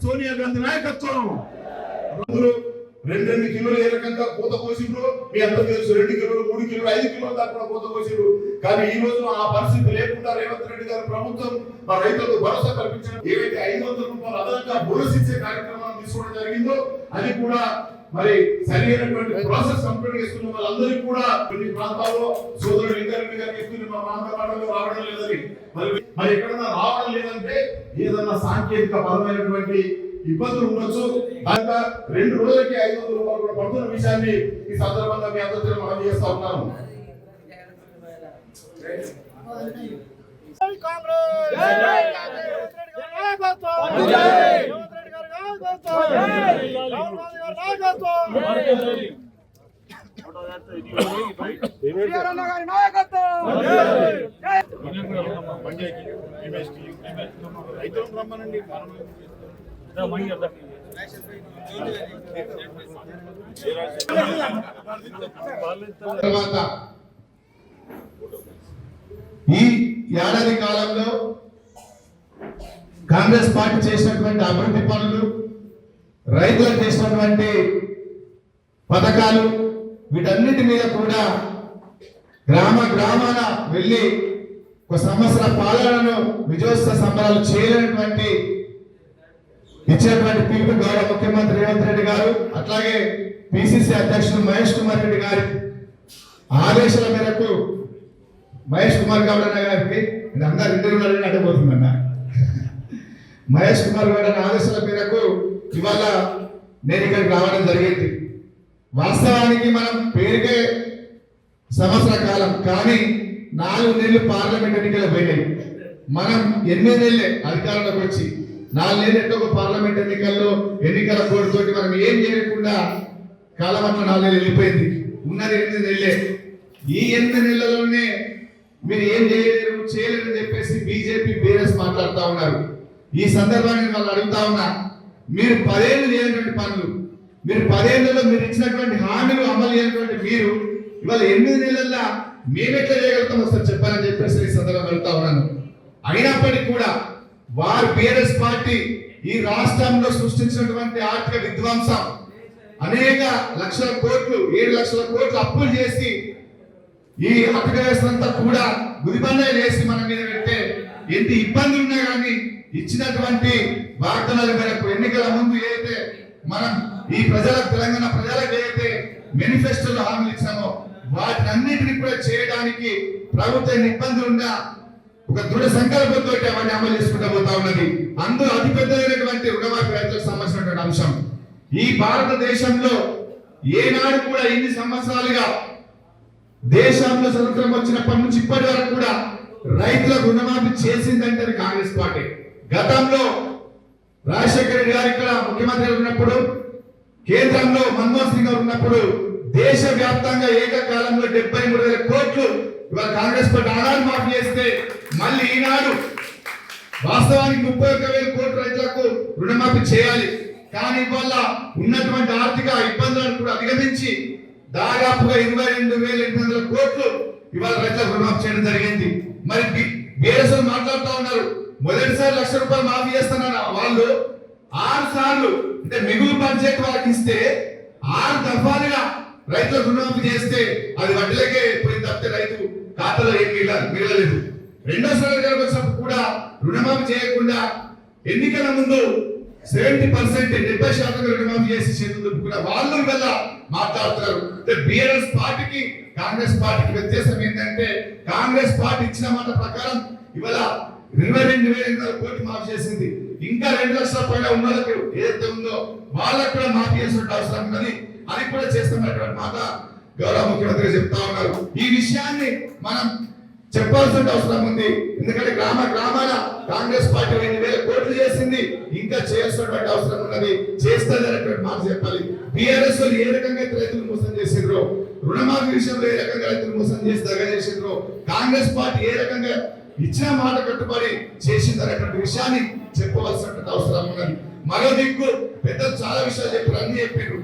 సోనియా గాంధీ నాయకత్వం. 2 కిలోలు ఏ రకంగా పూత పోసిండ్రు మీ అందరూ తెలుసు. 2 కిలోలు 3 కిలోలు 5 కిలోల దాకా కూడా పూత పోసిండ్రు. కానీ ఈ రోజు ఆ పరిస్థితి లేకుండా రేవంత్ రెడ్డి గారి ప్రభుత్వం మా రైతులకు భరోసా కల్పించడం, ఏవైతే 500 రూపాయలు అదనంగా బోనస్ ఇచ్చే కార్యక్రమాన్ని తీసుకోవడం జరిగిందో అది కూడా మరి సరైనటువంటి ప్రాసెస్ కంప్లీట్ చేసుకున్న వాళ్ళందరికీ కూడా కొన్ని ప్రాంతాల్లో సోదరుడు లింగారెడ్డి గారు చెప్తున్న మా మాంగవాడలో రావడం లేదని, మరి ఎక్కడన్నా రావడం లేదంటే ఏదన్నా సాంకేతిక పరమైనటువంటి ఇబ్బందులు ఉండొచ్చు. 2 రోజులకి 500 రూపాయలు కూడా పడుతున్న విషయాన్ని ఈ సందర్భంగా మీ అందరితో మనం చేస్తా ఉన్నాము. తర్వాత ఈ ఏడాది కాలంలో కాంగ్రెస్ పార్టీ చేసినటువంటి అభివృద్ధి పనులు, రైతులకు చేసినటువంటి పథకాలు, వీటన్నిటి మీద కూడా గ్రామాన వెళ్ళి ఒక సంవత్సర పాలనను విజయోత్సవ సంబరాలు చేయలేనటువంటి ఇచ్చినటువంటి పిలుపు గౌరవ ముఖ్యమంత్రి రేవంత్ రెడ్డి గారు, అట్లాగే పిసిసి అధ్యక్షుడు మహేష్ కుమార్ రెడ్డి గారి ఆదేశాల మేరకు మహేష్ కుమార్ గౌడ్ అన్న గారికి అందరు ఇంటర్వ్యూలు అడ్డపోతుందన్న మహేష్ కుమార్ గౌడ్ అన్న ఆదేశాల మేరకు ఇవాళ నేను ఇక్కడికి రావడం జరిగింది. వాస్తవానికి మనం పేరుకే సంవత్సర కాలం, కానీ 4 నెలలు పార్లమెంట్ ఎన్నికలు పోయినాయి. మనం 8 నెలలే అధికారంలోకి వచ్చి 4 నెలలు ఎట్టో పార్లమెంట్ ఎన్నికల కోడ్తోటి మనం ఏం చేయకుండా కాలం అట్లా 4 నెలలు వెళ్ళిపోయింది. ఉన్నది 8 నెలలే. ఈ 8 నెలల్లోనే మీరు ఏం చేయలేరని చెప్పేసి బీజేపీ బీఆర్ఎస్ మాట్లాడుతూ ఉన్నారు. ఈ సందర్భాన్ని వాళ్ళు అడుగుతా ఉన్నా, మీరు 10 ఏళ్ళు చేయనటువంటి పనులు, మీరు 10 ఏళ్లలో మీరు ఇచ్చినటువంటి హామీలు అమలు చేయనటువంటి మీరు ఇవాళ 8 నెలల్లో మేమెట్లా చేయగలుగుతాం ఒకసారి చెప్పాలని చెప్పేసి ఈ సందర్భంగా అడుగుతా ఉన్నాను. అయినప్పటికీ కూడా వారు బీఆర్ఎస్ పార్టీ ఈ రాష్ట్రంలో సృష్టించినటువంటి ఆర్థిక విధ్వంసం, అనేక లక్షల కోట్లు 7 లక్షల కోట్లు అప్పులు చేసి ఈ ఆర్థిక వ్యవస్థ కూడా గుదిబండ వేసి మన మీద పెడితే ఎన్ని ఇబ్బందులు ఉన్నా కానీ ఇచ్చినటువంటి వాగ్దానాల మేరకు ఎన్నికల ముందు ఏదైతే మనం ఈ తెలంగాణ ప్రజలకు ఏదైతే మేనిఫెస్టోలో హామీలు ఇచ్చామో వాటినన్నిటిని కూడా చేయడానికి ప్రభుత్వం ఇబ్బందులు ఉన్నా ఒక దృఢ సంకల్పంతో అవన్నీ అమలు చేసుకుంటూ పోతా ఉన్నది. అందులో అతిపెద్దమైనటువంటి రుణమాఫీ రైతులకు సంబంధించినటువంటి అంశం ఈ భారతదేశంలో ఏనాడు కూడా ఇన్ని సంవత్సరాలుగా దేశంలో స్వతంత్రం వచ్చినప్పటి నుంచి ఇప్పటి వరకు కూడా రైతులకు రుణమాఫీ చేసిందంటే కాంగ్రెస్ పార్టీ. గతంలో రాజశేఖర రెడ్డి గారు ఇక్కడ ముఖ్యమంత్రి ఉన్నప్పుడు, కేంద్రంలో మన్మోహన్ సింగ్ గారు ఉన్నప్పుడు దేశవ్యాప్తంగా ఏకకాలంలో 73,000 కోట్లు ఇవాళ కాంగ్రెస్ పార్టీ ఆనాడు మాఫీ చేస్తే, మళ్ళీ ఈనాడు వాస్తవానికి 31,000 కోట్ల రైతులకు రుణమాఫీ చేయాలి. కానీ ఇవాళ ఉన్నటువంటి ఆర్థిక ఇబ్బందులను కూడా అధిగమించి దాదాపుగా 22,800 కోట్లు ఇవాళ రైతులకు రుణమాఫీ చేయడం జరిగింది. మరి బీఆర్ఎస్ మాట్లాడుతూ ఉన్నారు, మొదటిసారి 1,00,000 రూపాయలు మాఫీ చేస్తున్నారు వాళ్ళు 6 సార్లు, అంటే మిగులు బడ్జెట్ వాళ్ళకి ఇస్తే 6 దఫాలుగా రైతులకు రుణమాఫీ చేస్తే అది వడ్డీలకే పోయింది తప్పితే రైతు ఖాతాలో ఏం మిగలలేదు. రెండోసారి వచ్చినప్పుడు కూడా రుణమాఫీ చేయకుండా ఎన్నికల ముందు 70% 70% రుణమాఫీ చేసి చేతులు వాళ్ళు ఇవాళ మాట్లాడుతున్నారు. బీఆర్ఎస్ పార్టీకి కాంగ్రెస్ పార్టీకి వ్యత్యాసం ఏంటంటే, కాంగ్రెస్ పార్టీ ఇచ్చిన మాట ప్రకారం ఇవాళ 22,800 కోట్లు మాఫీ చేసింది. ఇంకా 2 లక్షల పైన ఉన్న వాళ్ళకి ఏదైతే ఉందో వాళ్ళకు కూడా మాఫీ చేసిన అవసరం ఉన్నది. అది కూడా చేస్తున్నటువంటి మాట గౌరవ ముఖ్యమంత్రి చెప్తా ఉన్నారు. ఈ విషయాన్ని మనం చెప్పాల్సిన అవసరం ఉంది. ఎందుకంటే గ్రామాల కాంగ్రెస్ పార్టీ 2,000 కోట్లు చేసింది, ఇంకా చేయాల్సినటువంటి అవసరం ఉన్నది, చేస్తుంది అనేటువంటి మాట చెప్పాలి. బీఆర్ఎస్ ఏ రకంగా రైతులు మోసం చేసిండ్రో, రుణమాఫీ విషయంలో ఏ రకంగా రైతులు మోసం చేసి దగ్గర చేసిండ్రో, కాంగ్రెస్ పార్టీ ఏ రకంగా ఇచ్చిన మాట కట్టుబడి చేసింది అనేటువంటి విషయాన్ని చెప్పవలసినటువంటి అవసరం ఉన్నది. మరో దిక్కు పెద్దలు చాలా విషయాలు చెప్పారు, అన్ని చెప్పారు.